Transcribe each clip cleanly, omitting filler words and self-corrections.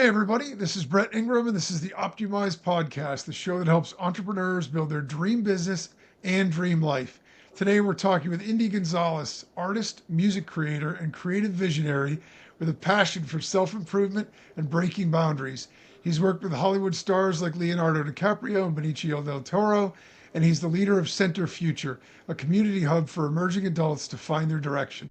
Hey, everybody, this is Brett Ingram, and this is the optYOUmize podcast, the show that helps entrepreneurs build their dream business and dream life. Today, we're talking with Indy Gonzalez, artist, music creator, and creative visionary with a passion for self improvement and breaking boundaries. He's worked with Hollywood stars like Leonardo DiCaprio and Benicio del Toro, and he's the leader of Center Future, a community hub for emerging adults to find their direction.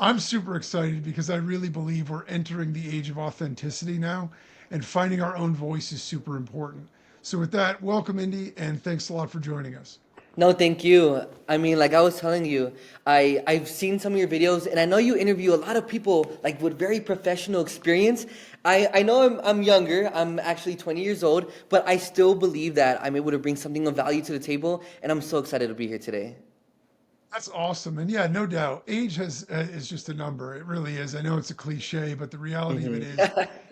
I'm super excited because I really believe we're entering the age of authenticity now, and finding our own voice is super important. So, with that, welcome, Indy, and thanks a lot for joining us. No, thank you. I mean, like I was telling you, I've seen some of your videos, and I know you interview a lot of people like with very professional experience. I know I'm younger. I'm actually 20 years old, but I still believe that I'm able to bring something of value to the table, and I'm so excited to be here today. That's awesome, and yeah, no doubt, age has is just a number. It really is. I know it's a cliche, but the reality of it Hmm. is,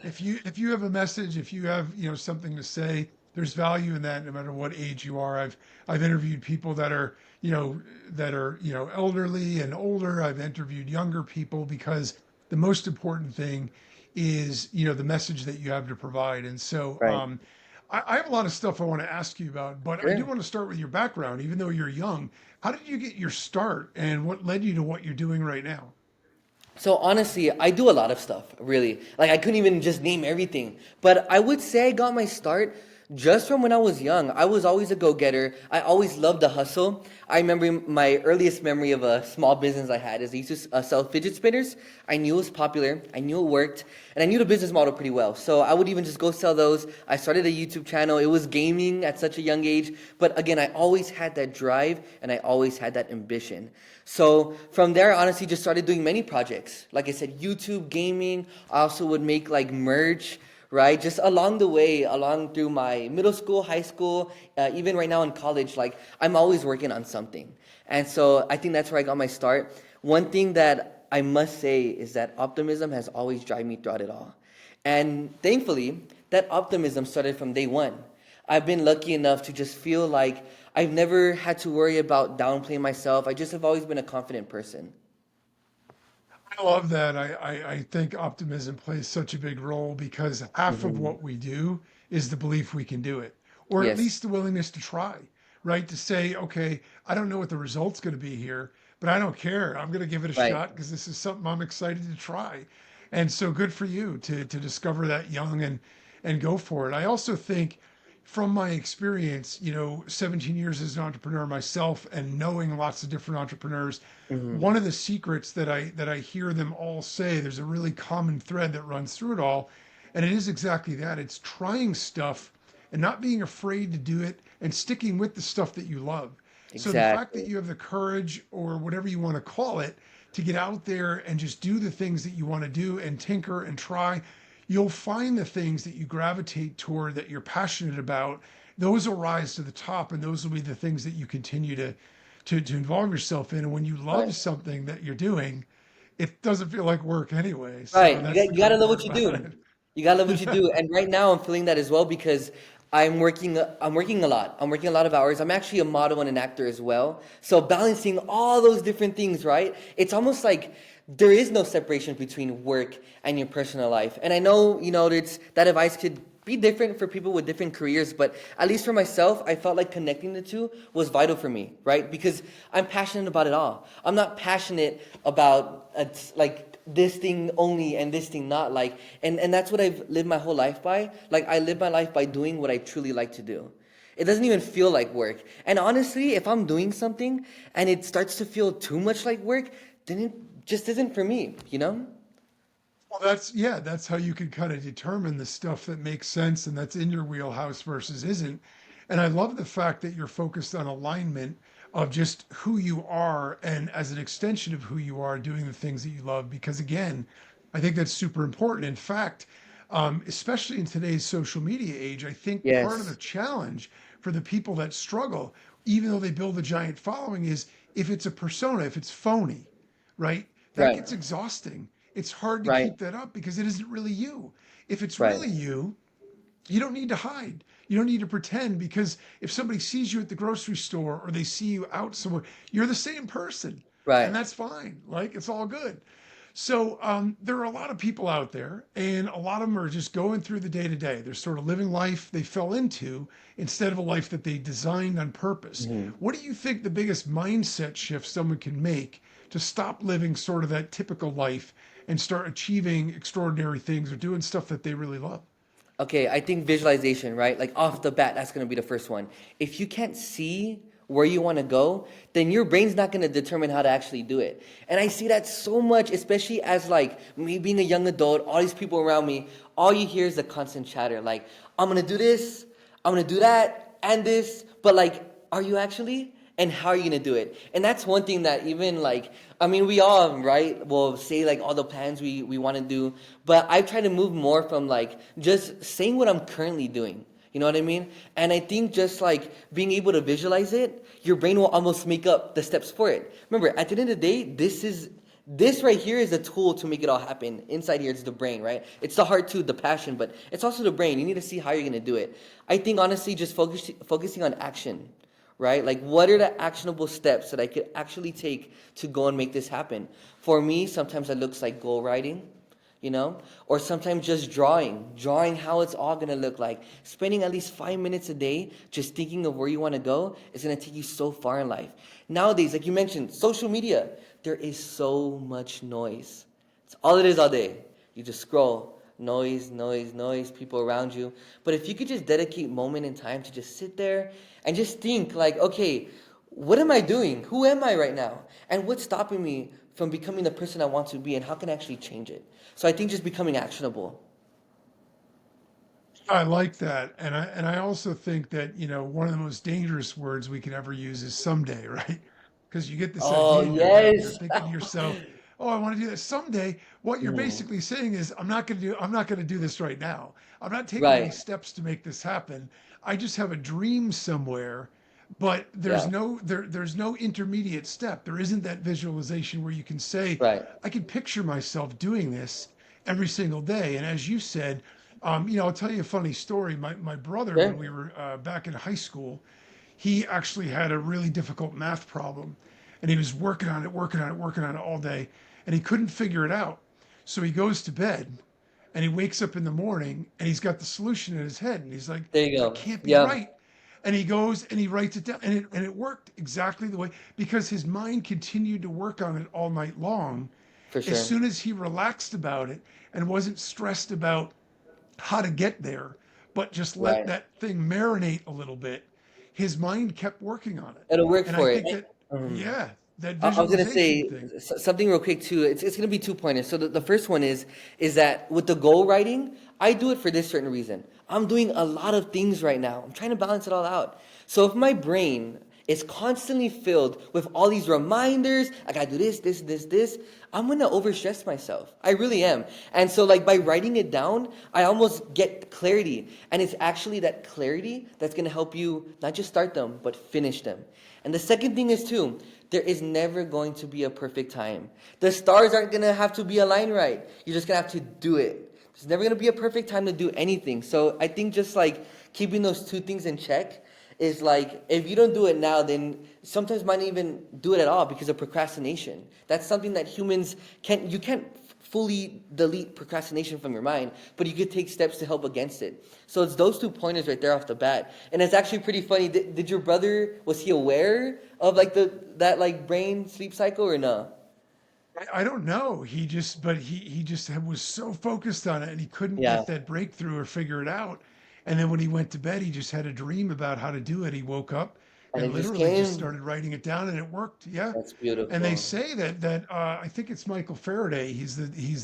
if you have a message, if you have something to say, there's value in that, no matter what age you are. I've interviewed people that are elderly and older. I've interviewed younger people because the most important thing is the message that you have to provide. And so Right. I have a lot of stuff I want to ask you about, but I do Sure. want to start with your background, even though you're young. How did you get your start and what led you to what you're doing right now? So honestly, I do a lot of stuff, really. Like I couldn't even just name everything. But I would say I got my start just from when I was young. I was always a go-getter. I always loved the hustle. I remember my earliest memory of a small business I had is I used to sell fidget spinners. I knew it was popular. I knew it worked. And I knew the business model pretty well. So I would even just go sell those. I started a YouTube channel. It was gaming at such a young age. But again, I always had that drive and I always had that ambition. So from there, I honestly just started doing many projects. Like I said, YouTube, gaming. I also would make like merch, right? Just along the way, along through my middle school, high school, even right now in college, like I'm always working on something. And so I think that's where I got my start. One thing that I must say is that optimism has always driven me throughout it all. And thankfully, that optimism started from day one. I've been lucky enough to just feel like I've never had to worry about downplaying myself. I just have always been a confident person. I love that. I think optimism plays such a big role because half of Hmm. what we do is the belief we can do it, or at Yes, least the willingness to try, right? To say, okay, I don't know what the result's going to be here, but I don't care. I'm going to give it a right. shot because this is something I'm excited to try. And so good for you to discover that young and go for it. I also think from my experience, 17 years as an entrepreneur myself and knowing lots of different entrepreneurs, Hmm. one of the secrets that I hear them all say, there's a really common thread that runs through it all, and it is exactly that. It's trying stuff and not being afraid to do it and sticking with the stuff that you love. So the fact that Exactly. you have the courage or whatever you want to call it to get out there and just do the things that you want to do and tinker and try, you'll find the things that you gravitate toward that you're passionate about. Those will rise to the top, and those will be the things that you continue to involve yourself in. And when you love Right. something that you're doing, it doesn't feel like work anyway. So Right. that's the You gotta great love part what you about do. it. You gotta love what you do. And right now I'm feeling that as well because I'm working a lot. I'm working a lot of hours. I'm actually a model and an actor as well. So balancing all those different things, right? It's almost like there is no separation between work and your personal life. And I know, it's that advice could be different for people with different careers, but at least for myself, I felt like connecting the two was vital for me, right? Because I'm passionate about it all. I'm not passionate about like this thing only and this thing not, like, and that's what I've lived my whole life by. Like I live my life by doing what I truly like to do. It doesn't even feel like work. And honestly, if I'm doing something and it starts to feel too much like work, then it just isn't for me, you know? Well, that's how you can kind of determine the stuff that makes sense and that's in your wheelhouse versus isn't. And I love the fact that you're focused on alignment of just who you are and as an extension of who you are, doing the things that you love. Because again, I think that's super important. In fact, especially in today's social media age, I think part of the Yes. challenge for the people that struggle, even though they build a giant following, is if it's a persona, if it's phony, right? That Right. gets exhausting. It's hard to Right. keep that up because it isn't really you. If it's Right. really you, you don't need to hide. You don't need to pretend, because if somebody sees you at the grocery store or they see you out somewhere, you're the same person, and Right. that's fine. Like, it's all good. So there are a lot of people out there, and a lot of them are just going through the day to day. They're sort of living life they fell into instead of a life that they designed on purpose. Mhm. What do you think the biggest mindset shift someone can make to stop living sort of that typical life and start achieving extraordinary things or doing stuff that they really love? Okay, I think visualization, right? Like off the bat, that's gonna be the first one. If you can't see where you wanna go, then your brain's not gonna determine how to actually do it. And I see that so much, especially as like me being a young adult, all these people around me, all you hear is the constant chatter. Like, I'm gonna do this, I'm gonna do that, and this, but like, are you actually? And how are you gonna do it? And that's one thing that even like, I mean, we all, right, will say like all the plans we want to do, but I try to move more from like just saying what I'm currently doing. You know what I mean? And I think just like being able to visualize it, your brain will almost make up the steps for it. Remember, at the end of the day, this right here is a tool to make it all happen. Inside here, it's the brain, right? It's the heart too, the passion, but it's also the brain. You need to see how you're gonna do it. I think honestly, just focusing on action, right? Like, what are the actionable steps that I could actually take to go and make this happen? For me, sometimes it looks like goal writing, or sometimes just drawing how it's all gonna look like. Spending at least 5 minutes a day just thinking of where you wanna go is gonna take you so far in life. Nowadays, like you mentioned, social media, there is so much noise. It's all it is all day. You just scroll, noise, noise, noise, people around you. But if you could just dedicate moment in time to just sit there and just think like, okay, what am I doing? Who am I right now? And what's stopping me from becoming the person I want to be, and how can I actually change it? So I think just becoming actionable. I like that. And I also think that, one of the most dangerous words we could ever use is someday, right? Because you get this Oh, idea in your head and you're yes. thinking to yourself, "Oh, I want to do this someday." What you're Mm, basically saying is, I'm not going to do this right now. I'm not taking any right. steps to make this happen. I just have a dream somewhere, but Yeah. there's no intermediate step. There isn't that visualization where you can say, Right. I can picture myself doing this every single day. And as you said, I'll tell you a funny story. My brother, when Sure. we were back in high school, he actually had a really difficult math problem, and he was working on it, working on it, working on it all day, and he couldn't figure it out. So he goes to bed, and he wakes up in the morning, and he's got the solution in his head, and he's like, There you "That go. can't be Yep. right." And he goes and he writes it down, and it worked exactly the way, because his mind continued to work on it all night long. For As sure. soon as he relaxed about it and wasn't stressed about how to get there, but just let Right. that thing marinate a little bit, his mind kept working on it. It'll work And I for it. think that, Mhm. yeah, that I was gonna visualization say thing. something real quick too. It's gonna be two pointers. So the first one is that with the goal writing, I do it for this certain reason. I'm doing a lot of things right now. I'm trying to balance it all out. So if my brain is constantly filled with all these reminders, I gotta do this, this, this, this, I'm gonna overstress myself. I really am. And so like by writing it down, I almost get clarity. And it's actually that clarity that's gonna help you not just start them, but finish them. And the second thing is too, there is never going to be a perfect time. The stars aren't gonna have to be aligned right. You're just gonna have to do it. There's never gonna be a perfect time to do anything. So I think just like keeping those two things in check is like, if you don't do it now, then sometimes might not even do it at all because of procrastination. That's something that humans you can't fully delete procrastination from your mind, but you could take steps to help against it. So it's those two pointers right there off the bat. And it's actually pretty funny. Did your brother, was he aware of like that like brain sleep cycle or no? I don't know. He just was so focused on it, and he couldn't Yeah. get that breakthrough or figure it out. And then when he went to bed, he just had a dream about how to do it. He woke up And and it just literally just came. started writing it down, and it worked. Yeah. That's And they beautiful. say that I think it's Michael Faraday. He's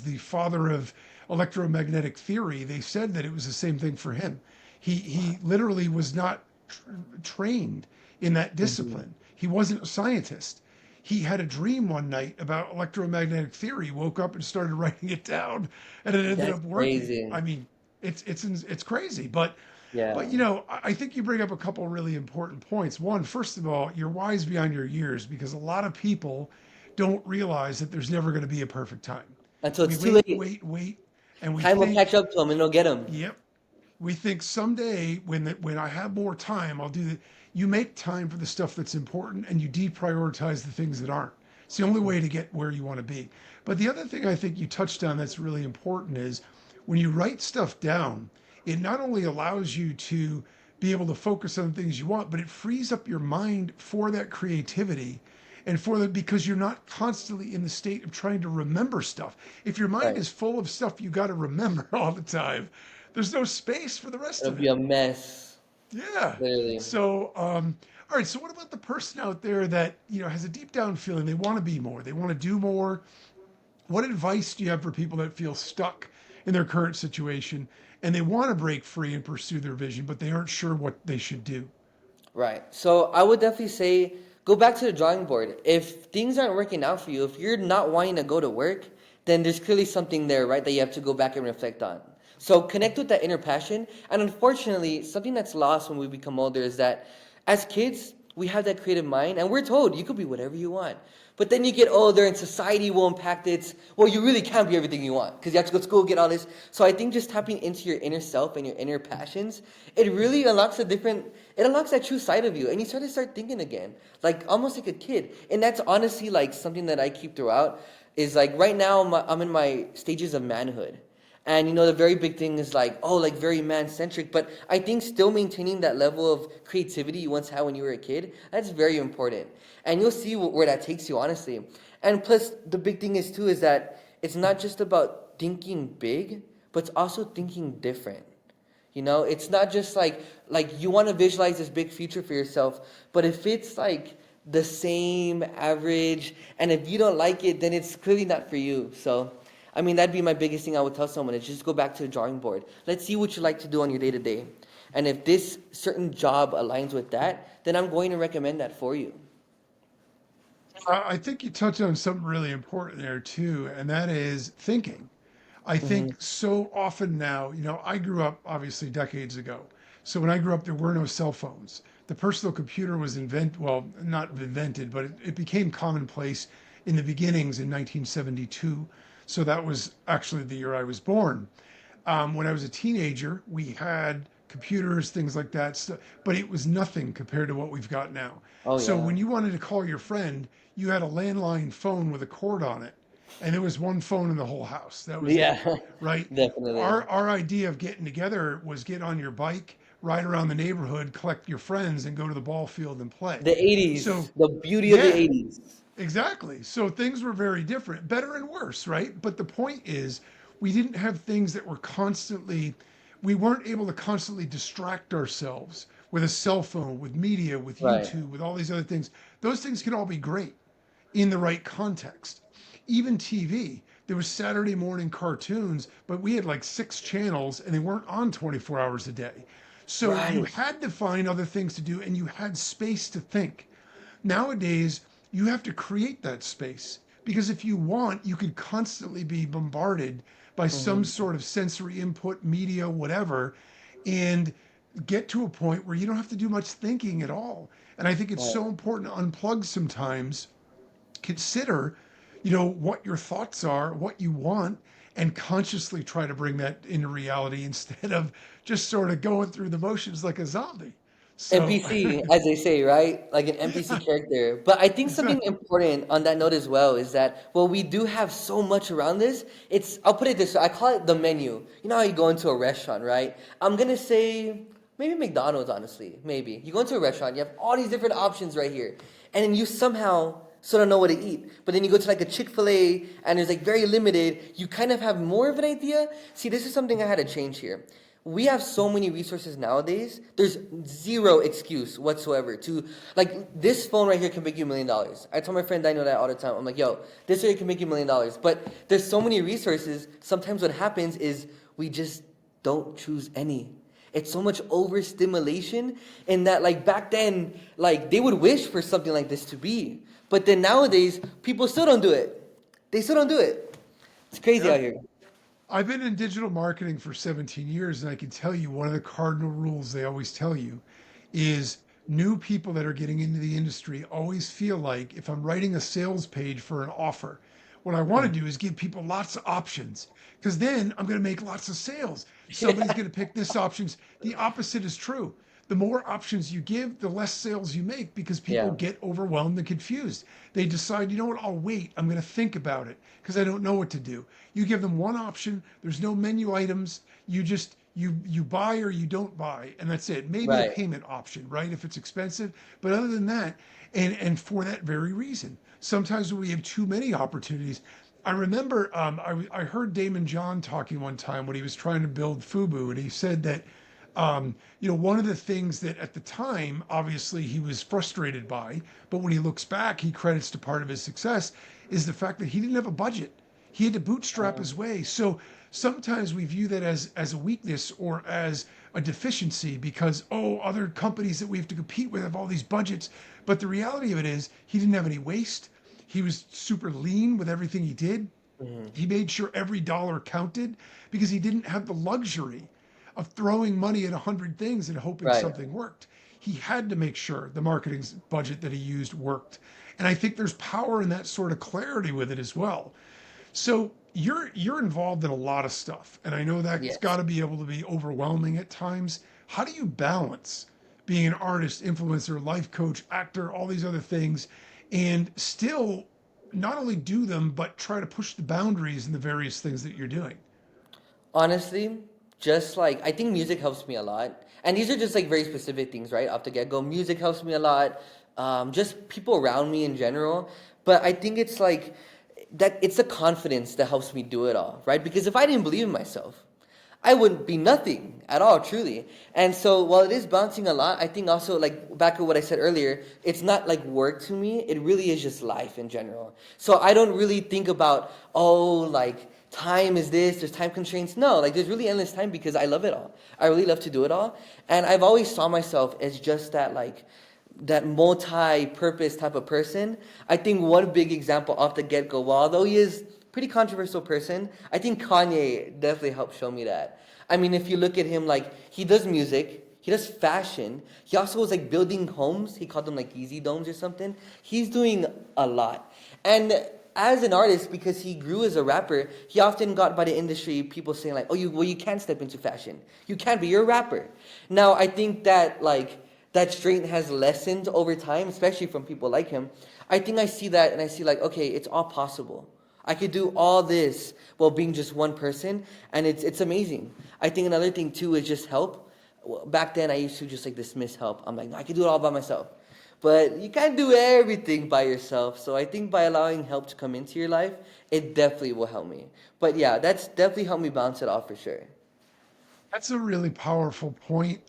the father of electromagnetic theory. They said that it was the same thing for him. He literally was not trained in that Mhm. discipline. He wasn't a scientist. He had a dream one night about electromagnetic theory, woke up and started writing it down, and it ended That's up working. crazy. I mean, it's crazy, but Yeah. I think you bring up a couple really important points. One, first of all, you're wise beyond your years, because a lot of people don't realize that there's never going to be a perfect time. Until We it's too wait, late. wait, wait, and we Time will catch think, up to him and he'll get him. yep, We think someday when I have more time, I'll do that. You make time for the stuff that's important and you deprioritize the things that aren't. It's the only way to get where you want to be. But the other thing I think you touched on that's really important is when you write stuff down, it not only allows you to be able to focus on the things you want, but it frees up your mind for that creativity and for the because you're not constantly in the state of trying to remember stuff. If your mind Right. is full of stuff you got to remember all the time, there's no space for the rest It'll of be it. a mess, Yeah. literally. So, all right. So, what about the person out there that has a deep down feeling they want to be more, they want to do more? What advice do you have for people that feel stuck in their current situation and they want to break free and pursue their vision, but they aren't sure what they should do? Right. So I would definitely say go back to the drawing board. If things aren't working out for you, if you're not wanting to go to work, then there's clearly something there, right, that you have to go back and reflect on. So connect with that inner passion. And unfortunately, something that's lost when we become older is that as kids, we have that creative mind and we're told you could be whatever you want. But then you get older and society will impact it. Well, you really can't be everything you want because you have to go to school, get all this. So I think just tapping into your inner self and your inner passions, it really unlocks it unlocks that true side of you. And you start thinking again, like almost like a kid. And that's honestly like something that I keep throughout is like right now I'm in my stages of manhood. And the very big thing is like, oh, like very man centric. But I think still maintaining that level of creativity you once had when you were a kid, that's very important. And you'll see where that takes you, honestly. And plus, the big thing is too is that it's not just about thinking big, but it's also thinking different. It's not just like you want to visualize this big future for yourself, but if it's like the same average, and if you don't like it, then it's clearly not for you. So, I mean, that'd be my biggest thing I would tell someone is just go back to the drawing board. Let's see what you like to do on your day to day. And if this certain job aligns with that, then I'm going to recommend that for you. I think you touched on something really important there too, and that is thinking. I Hmm. think so often now, I grew up obviously decades ago. So when I grew up, there were no cell phones. The personal computer was well, not invented, but it became commonplace in the beginnings in 1972. So that was actually the year I was born. When I was a teenager, we had computers, things like that, but it was nothing compared to what we've got now. Oh, So yeah. when you wanted to call your friend, you had a landline phone with a cord on it, and there was one phone in the whole house. That was it, Yeah, right? definitely. Our idea of getting together was get on your bike, ride around the neighborhood, collect your friends, and go to the ball field and play. The 80s, So, the beauty of the yeah, 80s. exactly. So things were very different, better and worse, right? But the point is, we didn't have things that were constantly, we weren't able to constantly distract ourselves with a cell phone, with media, with Right. YouTube, with all these other things. Those things can all be great in the right context. Even TV, there was Saturday morning cartoons, but we had like 6 channels and they weren't on 24 hours a day. So you Right. had to find other things to do and you had space to think. Nowadays, you have to create that space because if you want, you could constantly be bombarded by some Hmm. sort of sensory input, media, whatever, and get to a point where you don't have to do much thinking at all. And I think it's Right. so important to unplug sometimes, consider, what your thoughts are, what you want, and consciously try to bring that into reality instead of just sort of going through the motions like a zombie. So, NPC, as they say, right? Like an NPC yeah, character. But I think something exactly. important on that note as well is that while we do have so much around this, I'll put it this way, I call it the menu. You know how you go into a restaurant, right? I'm gonna say maybe McDonald's, honestly. Maybe. You go into a restaurant, you have all these different options right here. And then you somehow still don't know what to eat. But then you go to like a Chick-fil-A and there's like very limited, you kind of have more of an idea. See, this is something I had to change here. We have so many resources nowadays. There's zero excuse whatsoever to like this phone right here can make you $1 million. I tell my friend Daniel that all the time. I'm like, yo, this right can make you $1 million. But there's so many resources. Sometimes what happens is we just don't choose any. It's so much overstimulation, and that like back then, like they would wish for something like this to be. But then nowadays, people still don't do it. They still don't do it. It's crazy Yep. out here. I've been in digital marketing for 17 years, and I can tell you one of the cardinal rules they always tell you is new people that are getting into the industry always feel like if I'm writing a sales page for an offer, What I want to do is give people lots of options because then I'm going to make lots of sales. Somebody's going to pick this options. The opposite is true. The more options you give, the less sales you make because people Yeah. get overwhelmed and confused. They decide, you know what, I'll wait. I'm going to think about it because I don't know what to do. You give them one option, there's no menu items. You buy or you don't buy, and that's it. Maybe a Right. payment option, right? If it's expensive. But other than that, and for that very reason, sometimes when we have too many opportunities, I remember I heard Damon John talking one time when he was trying to build Fubu, and he said that one of the things that at the time, obviously, he was frustrated by, but when he looks back, he credits to part of his success is the fact that he didn't have a budget. He had to bootstrap his way. So sometimes we view that as a weakness or as a deficiency because other companies that we have to compete with have all these budgets. But the reality of it is he didn't have any waste. He was super lean with everything he did. Hmm. He made sure every dollar counted because he didn't have the luxury of throwing money at 100 things and hoping Right. something worked. He had to make sure the marketing budget that he used worked. And I think there's power in that sort of clarity with it as well. So you're involved in a lot of stuff, and I know that's got Yes. to be able to be overwhelming at times. How do you balance being an artist, influencer, life coach, actor, all these other things, and still not only do them but try to push the boundaries in the various things that you're doing? Honestly, just like I think music helps me a lot, and these are just like very specific things, right? Off the get go, music helps me a lot. Just people around me in general, but I think it's like that. It's the confidence that helps me do it all, right? Because if I didn't believe in myself, I wouldn't be nothing at all, truly. And so while it is bouncing a lot, I think also like back to what I said earlier, it's not like work to me. It really is just life in general. So I don't really think about, like time is this, there's time constraints. No, like there's really endless time because I love it all. I really love to do it all. And I've always saw myself as just that multi-purpose type of person. I think one big example off the get-go, although he is pretty controversial person, I think Kanye definitely helped show me that. I mean, if you look at him, like he does music, he does fashion. He also was like building homes. He called them like easy domes or something. He's doing a lot. And as an artist, because he grew as a rapper, he often got by the industry people saying like, "Oh, you can't step into fashion. You can't be. You're a rapper." Now, I think that that strength has lessened over time, especially from people like him. I think I see that and I see like, okay, it's all possible. I could do all this while being just one person, and it's amazing. I think another thing too is just help. Back then, I used to just like dismiss help. I'm like, no, I can do it all by myself. But you can't do everything by yourself. So I think by allowing help to come into your life, it definitely will help me. But yeah, that's definitely helped me bounce it off for sure. That's a really powerful point.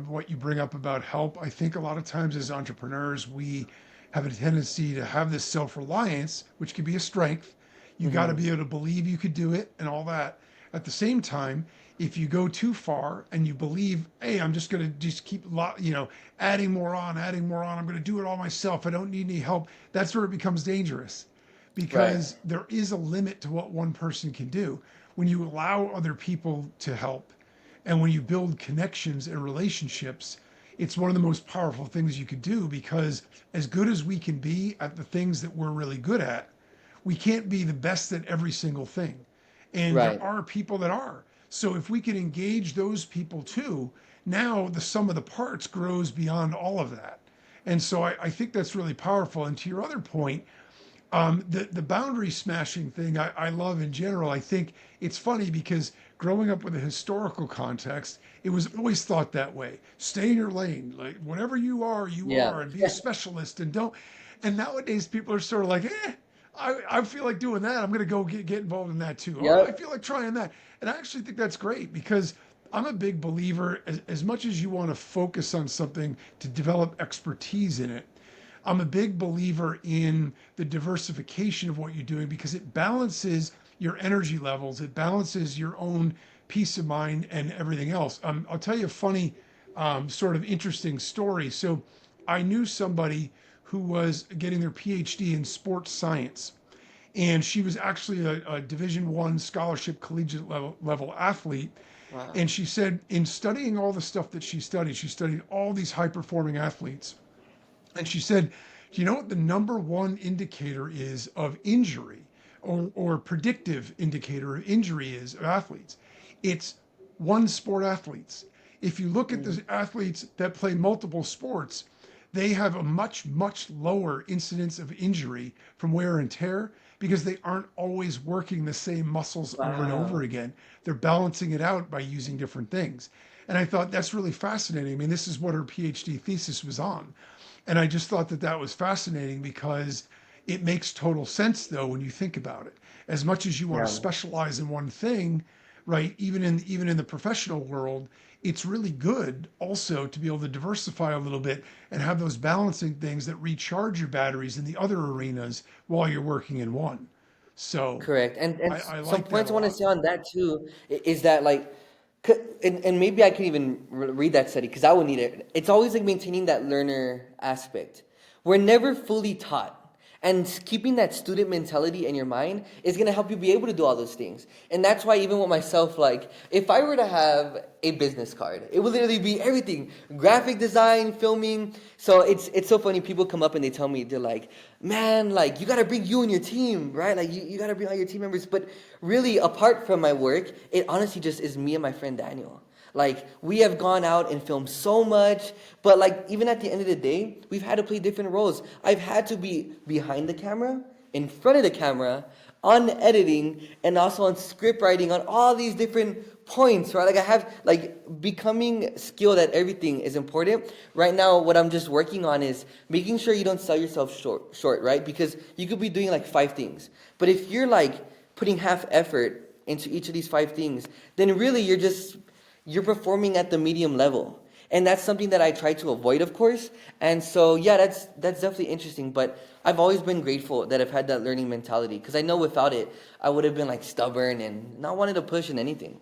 What you bring up about help. I think a lot of times as entrepreneurs, we have a tendency to have this self reliance, which can be a strength. You got to Hmm. be able to believe you could do it and all that. At the same time, if you go too far and you believe, hey, I'm just going to just keep, adding more on, I'm going to do it all myself. I don't need any help. That's where it becomes dangerous Right. because there is a limit to what one person can do. When you allow other people to help, and when you build connections and relationships, it's one of the most powerful things you could do because as good as we can be at the things that we're really good at, we can't be the best at every single thing. And there Right. are people that are. So if we can engage those people too, now the sum of the parts grows beyond all of that. And so I think that's really powerful. And to your other point, the boundary smashing thing I love in general. I think it's funny because growing up with a historical context, it was always thought that way. Stay in your lane, like whatever you Yeah. are, and be a specialist and don't. And nowadays people are sort of like, I feel like doing that. I'm going to go get involved in that too. Oh, I Yep. feel like trying that. And I actually think that's great because I'm a big believer, as much as you want to focus on something to develop expertise in it, I'm a big believer in the diversification of what you're doing because it balances your energy levels, it balances your own peace of mind and everything else. I'll tell you a funny, sort of interesting story. So, I knew somebody who was getting their PhD in sports science, and she was actually a Division One scholarship collegiate level athlete. Wow. And she said, in studying all the stuff that she studied all these high performing athletes. And she said, do you know what the number one indicator is of injury or predictive indicator of injury is of athletes. It's one sport athletes. If you look at the athletes that play multiple sports, they have a much lower incidence of injury from wear and tear because they aren't always working the same muscles over and over Wow. again. They're balancing it out by using different things. And I thought that's really fascinating. I mean, this is what her PhD thesis was on. And I just thought that that was fascinating because it makes total sense, though, when you think about it. As much as you want to Yeah. specialize in one thing, right? Even in the professional world, it's really good also to be able to diversify a little bit and have those balancing things that recharge your batteries in the other arenas while you're working in one. So Correct. I Some like that points a I want to lot. say on that too is that like, and maybe I can even read that study because I would need it. It's always like maintaining that learner aspect. We're never fully taught. And keeping that student mentality in your mind is going to help you be able to do all those things. And that's why even with myself, like if I were to have a business card, it would literally be everything, graphic design, filming. So it's so funny. People come up and they tell me, they're like, man, like you got to bring you and your team, right? Like you got to bring all your team members. But really, apart from my work, it honestly just is me and my friend Daniel. Like we have gone out and filmed so much, but like even at the end of the day, we've had to play different roles. I've had to be behind the camera, in front of the camera, on editing, and also on script writing, on all these different points, right? Like I have like becoming skilled at everything is important. Right now, what I'm just working on is making sure you don't sell yourself short, right? Because you could be doing like five things, but if you're like putting half effort into each of these five things, then really you're performing at the medium level. And that's something that I try to avoid, of course. And so, yeah, that's definitely interesting. But I've always been grateful that I've had that learning mentality because I know without it, I would have been like stubborn and not wanted to push in anything.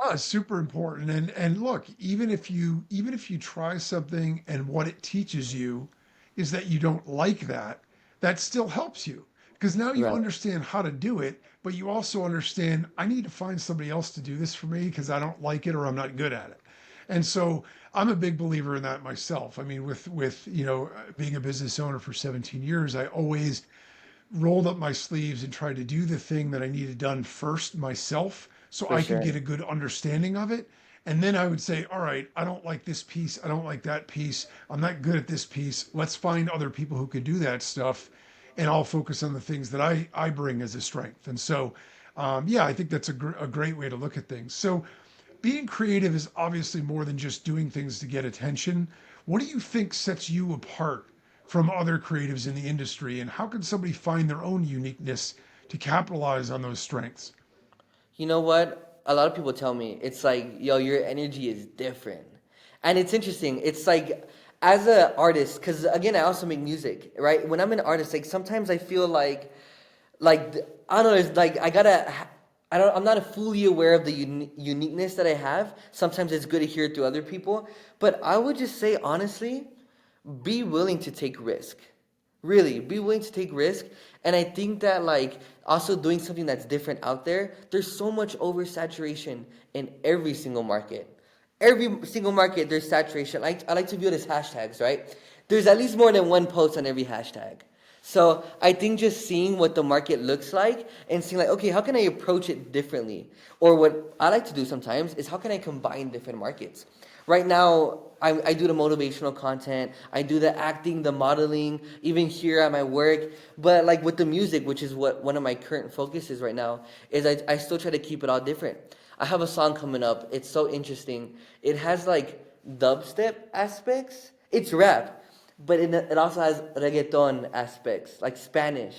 Oh, it's super important. And look, even if you try something and what it teaches you is that you don't like that, that still helps you because now you Right. understand how to do it, but you also understand I need to find somebody else to do this for me because I don't like it or I'm not good at it. And so I'm a big believer in that myself. I mean, with being a business owner for 17 years, I always rolled up my sleeves and tried to do the thing that I needed done first myself so For I could sure. get a good understanding of it. And then I would say, all right, I don't like this piece. I don't like that piece. I'm not good at this piece. Let's find other people who could do that stuff. And I'll focus on the things that I bring as a strength. And so, yeah, I think that's a great way to look at things. So, being creative is obviously more than just doing things to get attention. What do you think sets you apart from other creatives in the industry, and how can somebody find their own uniqueness to capitalize on those strengths? You know what? A lot of people tell me it's like, yo, your energy is different. And it's interesting. It's like as an artist, because again, I also make music, right? When I'm an artist, like sometimes I feel I don't know, it's like I'm not fully aware of the uniqueness that I have. Sometimes it's good to hear it through other people. But I would just say honestly, be willing to take risk. Really, be willing to take risk. And I think that like also doing something that's different out there, there's so much oversaturation in every single market. Every single market, there's saturation. I like to view it as hashtags, right? There's at least more than one post on every hashtag. So I think just seeing what the market looks like and seeing like, okay, how can I approach it differently? Or what I like to do sometimes is how can I combine different markets? Right now, I do the motivational content, I do the acting, the modeling, even here at my work. But like with the music, which is what one of my current focuses right now, is I still try to keep it all different. I have a song coming up. It's so interesting. It has like dubstep aspects. It's rap, but it also has reggaeton aspects, like Spanish.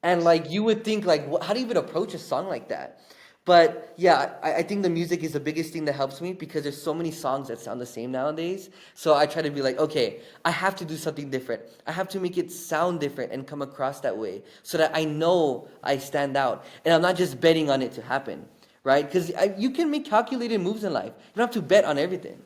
And like you would think like how do you even approach a song like that? But yeah, I think the music is the biggest thing that helps me because there's so many songs that sound the same nowadays. So I try to be like, okay, I have to do something different. I have to make it sound different and come across that way so that I know I stand out. And I'm not just betting on it to happen, right? Because you can make calculated moves in life. You don't have to bet on everything.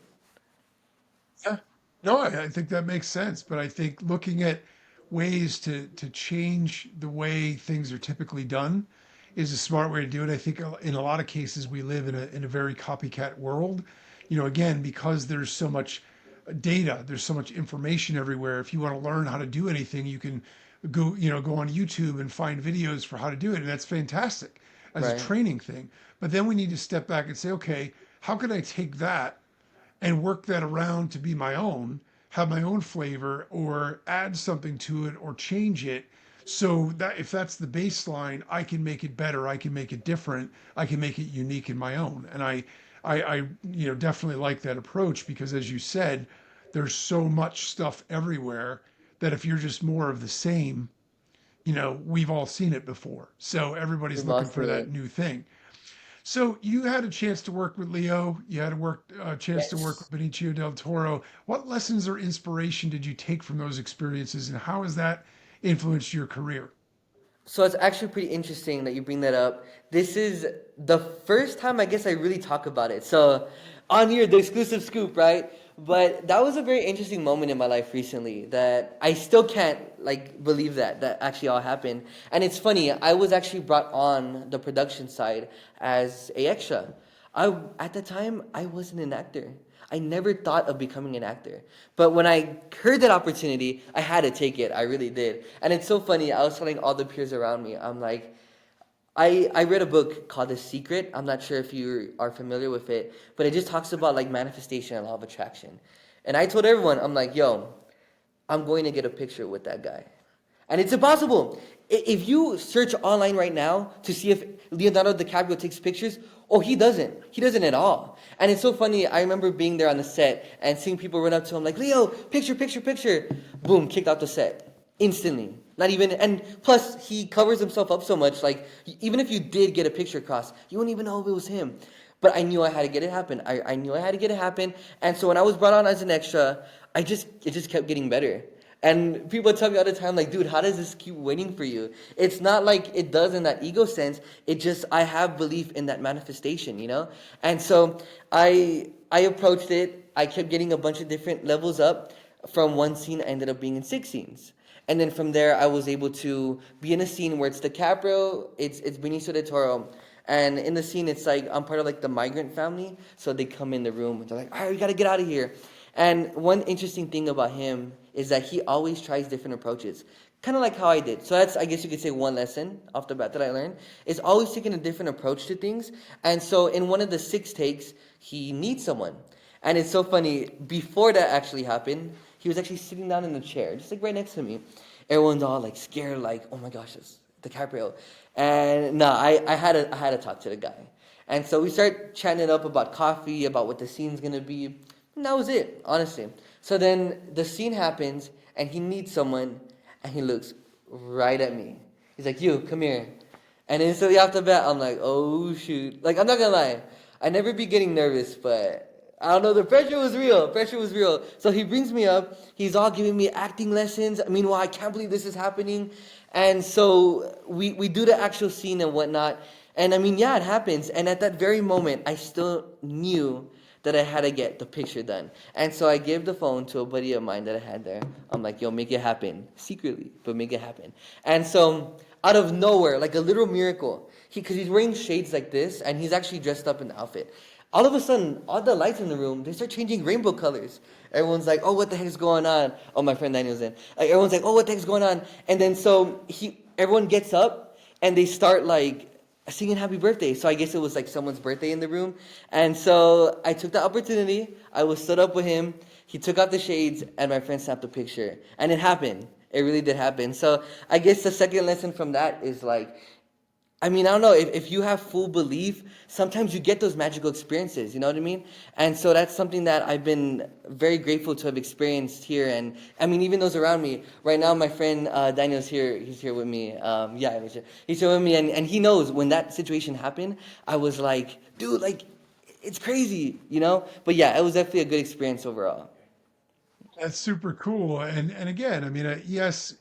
Yeah. No, I think that makes sense. But I think looking at ways to change the way things are typically done is a smart way to do it. I think in a lot of cases we live in a very copycat world. Again, because there's so much data, there's so much information everywhere. If you want to learn how to do anything, you can go on YouTube and find videos for how to do it. And that's fantastic as a Right. training thing. But then we need to step back and say, okay, how can I take that and work that around to be my own, have my own flavor, or add something to it or change it so that if that's the baseline, I can make it better, I can make it different, I can make it unique in my own. And I definitely like that approach because as you said, there's so much stuff everywhere that if you're just more of the same, we've all seen it before. So everybody's We've all looking for seen that it. new thing. So you had a chance to work with Leo. You had a chance to work Yes. with Benicio del Toro. What lessons or inspiration did you take from those experiences, and how has that influenced your career? So it's actually pretty interesting that you bring that up. This is the first time I guess I really talk about it. So on here, the exclusive scoop, right? But that was a very interesting moment in my life recently that I still can't like believe that actually all happened. And it's funny, I was actually brought on the production side as a extra. At the time I wasn't an actor. I never thought of becoming an actor. But when I heard that opportunity, I had to take it. I really did. And it's so funny. I was telling all the peers around me, I'm like, I read a book called The Secret. I'm not sure if you are familiar with it, but it just talks about like manifestation and law of attraction. And I told everyone, I'm like, yo, I'm going to get a picture with that guy. And it's impossible. If you search online right now to see if Leonardo DiCaprio takes pictures, oh, he doesn't. He doesn't at all. And it's so funny. I remember being there on the set and seeing people run up to him like, Leo, picture, picture, picture. Boom, kicked out the set instantly. Not even, and plus he covers himself up so much. Like even if you did get a picture across, you wouldn't even know if it was him. But I knew I had to get it happen. I knew I had to get it happen. And so when I was brought on as an extra, it just kept getting better. And people tell me all the time, like, dude, how does this keep waiting for you? It's not like it does in that ego sense. It just, I have belief in that manifestation, you know? And so I approached it. I kept getting a bunch of different levels up. From one scene, I ended up being in 6 scenes. And then from there, I was able to be in a scene where it's DiCaprio, it's Benicio del Toro. And in the scene, it's like I'm part of like the migrant family. So they come in the room and they're like, all right, we got to get out of here. And one interesting thing about him is that he always tries different approaches. Kind of like how I did. So that's, I guess you could say, one lesson off the bat that I learned is always taking a different approach to things. And so in one of the 6 takes, he needs someone. And it's so funny, before that actually happened, he was actually sitting down in a chair, just like right next to me. Everyone's all like scared, like, oh my gosh, it's DiCaprio. And no, I had to talk to the guy. And so we start chatting it up about coffee, about what the scene's gonna be. And that was it, honestly. So then the scene happens, and he needs someone, and he looks right at me. He's like, you, come here. And instantly off the bat, I'm like, oh shoot. Like, I'm not gonna lie, I never be getting nervous, but I don't know, the pressure was real. Pressure was real. So he brings me up. He's all giving me acting lessons. Meanwhile, I can't believe this is happening. And so we do the actual scene and whatnot. And I mean, yeah, it happens. And at that very moment, I still knew that I had to get the picture done. And so I gave the phone to a buddy of mine that I had there. I'm like, yo, make it happen. Secretly, but make it happen. And so out of nowhere, like a literal miracle, because he's wearing shades like this, and he's actually dressed up in the outfit. All of a sudden, all the lights in the room, they start changing rainbow colors. Everyone's like, oh, what the heck is going on? Oh, my friend Daniel's in. Like, everyone's like, oh, what the heck's going on? And then so everyone gets up, and they start like singing happy birthday. So I guess it was like someone's birthday in the room. And so I took the opportunity. I was stood up with him. He took out the shades, and my friend snapped a picture. And it happened. It really did happen. So I guess the second lesson from that is like, I mean, I don't know, if you have full belief, sometimes you get those magical experiences, you know what I mean? And so that's something that I've been very grateful to have experienced here. And I mean, even those around me. Right now, my friend Daniel's here. He's here with me. He's here with me. And he knows when that situation happened, I was like, dude, like, it's crazy, you know? But yeah, it was definitely a good experience overall. That's super cool. And again, I mean, yes,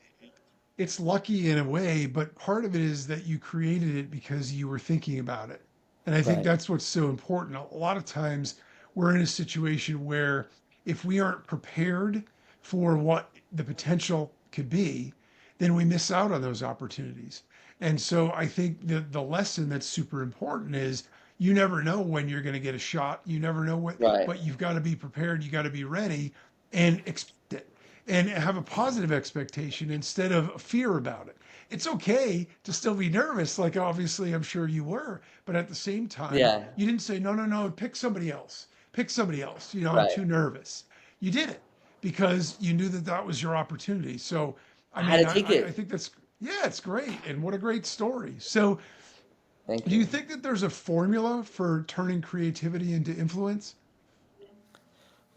it's lucky in a way, but part of it is that you created it because you were thinking about it. And I think Right. that's what's so important. A lot of times we're in a situation where if we aren't prepared for what the potential could be, then we miss out on those opportunities. And so I think the lesson that's super important is you never know when you're going to get a shot. You never know what, Right. but you've got to be prepared. You got to be ready and expect it. and have a positive expectation instead of fear about it. It's okay to still be nervous, like obviously I'm sure you were, but at the same time, Yeah, you didn't say, no, no, no, pick somebody else. Pick somebody else. I'm right. too nervous. You did it because you knew that that was your opportunity. So, I I had mean, to take I it. think that's, yeah, it's great. And what a great story. So, Thank do you you. think that there's a formula for turning creativity into influence?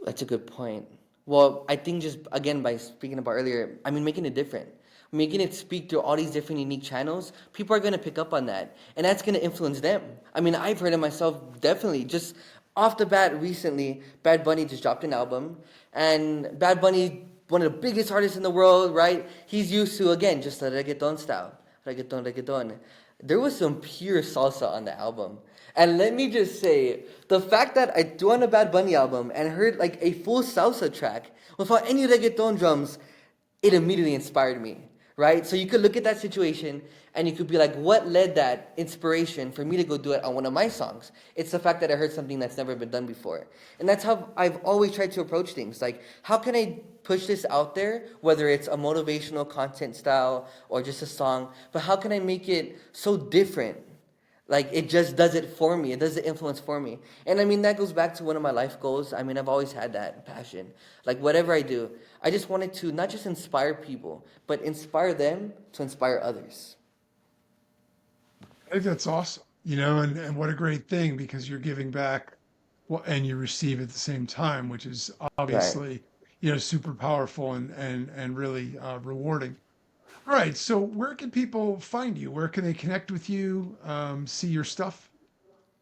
That's a good point. Well, I think just again by speaking about earlier, I mean making it different, making it speak through all these different unique channels. People are gonna pick up on that, and that's gonna influence them. I mean, I've heard it myself definitely. Just off the bat, recently, Bad Bunny just dropped an album, and Bad Bunny, one of the biggest artists in the world, right? He's used to again just the reggaeton style, reggaeton, reggaeton. There was some pure salsa on the album. And let me just say, the fact that I threw on a Bad Bunny album and heard like a full salsa track without any reggaeton drums, it immediately inspired me, right? So you could look at that situation and you could be like, what led that inspiration for me to go do it on one of my songs? It's the fact that I heard something that's never been done before. And that's how I've always tried to approach things. Like, how can I push this out there, whether it's a motivational content style or just a song, but how can I make it so different? Like it just does it for me. It does the influence for me. And I mean that goes back to one of my life goals. I mean I've always had that passion. Like whatever I do, I just wanted to not just inspire people, but inspire them to inspire others. I think that's awesome, and what a great thing because you're giving back well, and you receive at the same time, which is Right. obviously, super powerful and really rewarding. All right. So where can people find you? Where can they connect with you? See your stuff?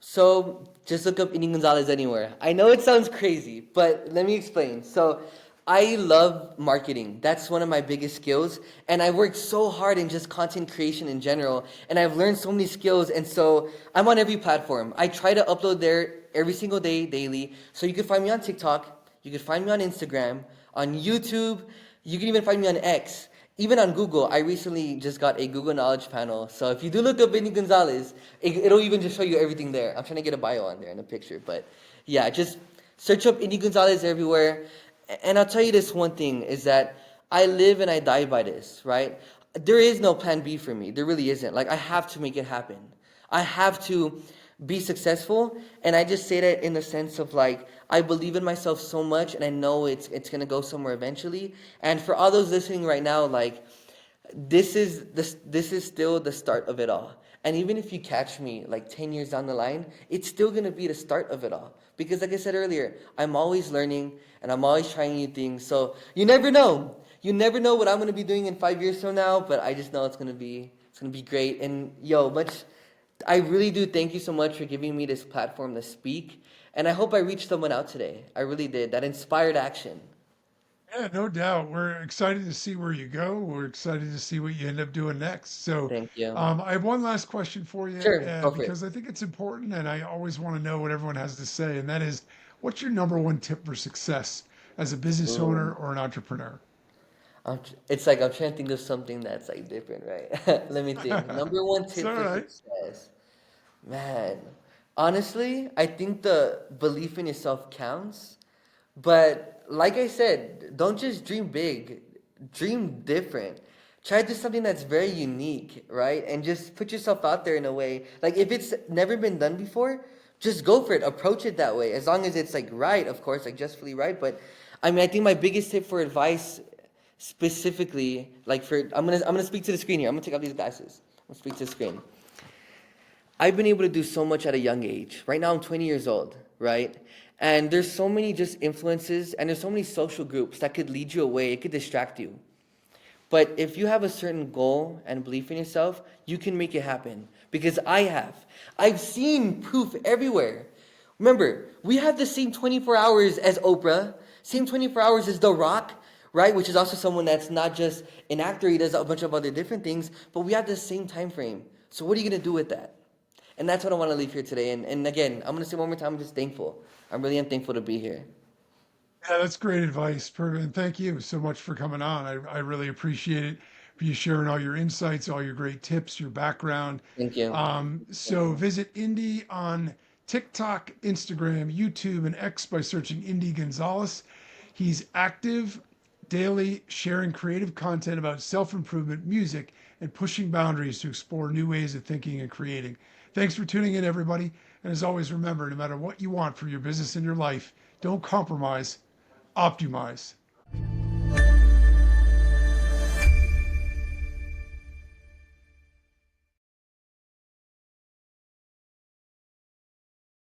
So just look up Indy Gonzalez anywhere. I know it sounds crazy, but let me explain. So I love marketing. That's one of my biggest skills. And I worked so hard in just content creation in general. And I've learned so many skills. And so I'm on every platform. I try to upload there every single day, daily. So you can find me on TikTok. You can find me on Instagram, on YouTube. You can even find me on X. Even on Google, I recently just got a Google Knowledge panel. So if you do look up Indy Gonzalez, it'll even just show you everything there. I'm trying to get a bio on there in a picture. But yeah, just search up Indy Gonzalez everywhere. And I'll tell you this one thing is that I live and I die by this, right? There is no plan B for me. There really isn't. Like, I have to make it happen. I have to be successful. And I just say that in the sense of like, I believe in myself so much and I know it's going to go somewhere eventually. And for all those listening right now, like, this is still the start of it all. And even if you catch me like 10 years down the line, it's still going to be the start of it all. Because like I said earlier, I'm always learning and I'm always trying new things. So you never know. You never know what I'm going to be doing in 5 years from now, but I just know it's going to be great. And yo, I really do thank you so much for giving me this platform to speak. And I hope I reached someone out today. I really did. That inspired action. Yeah, no doubt. We're excited to see where you go. We're excited to see what you end up doing next. So, Thank you. I have one last question for you Sure, go for it. because I think it's important and I always want to know what everyone has to say. And that is, what's your number one tip for success as a business owner Ooh. or an entrepreneur? It's like I'm trying to think of something that's like different, right? Let me think. Number one It's tip all for right. success. Man, honestly, I think the belief in yourself counts. But like I said, don't just dream big, dream different. Try to do something that's very unique, right? And just put yourself out there in a way. Like if it's never been done before, just go for it. Approach it that way. As long as it's like right, of course, like justly right. But I mean, I think my biggest tip for advice specifically, like for I'm gonna speak to the screen here. I'm gonna take off these glasses. I'm gonna speak to the screen. I've been able to do so much at a young age. Right now, I'm 20 years old, right? And there's so many just influences, and there's so many social groups that could lead you away. It could distract you. But if you have a certain goal and belief in yourself, you can make it happen. Because I have. I've seen proof everywhere. Remember, we have the same 24 hours as Oprah, same 24 hours as The Rock, right? Which is also someone that's not just an actor, he does a bunch of other different things, but we have the same time frame. So what are you going to do with that? And that's what I want to leave here today. And again, I'm going to say one more time, I'm just thankful. I really am thankful to be here. Yeah, that's great advice, And thank you so much for coming on. I really appreciate it for you sharing all your insights, all your great tips, your background. Thank you. So visit Indy on TikTok, Instagram, YouTube, and X by searching Indy Gonzalez. He's active daily sharing creative content about self improvement, music, and pushing boundaries to explore new ways of thinking and creating. Thanks for tuning in, everybody. And as always, remember no matter what you want for your business and your life, don't compromise, optimize.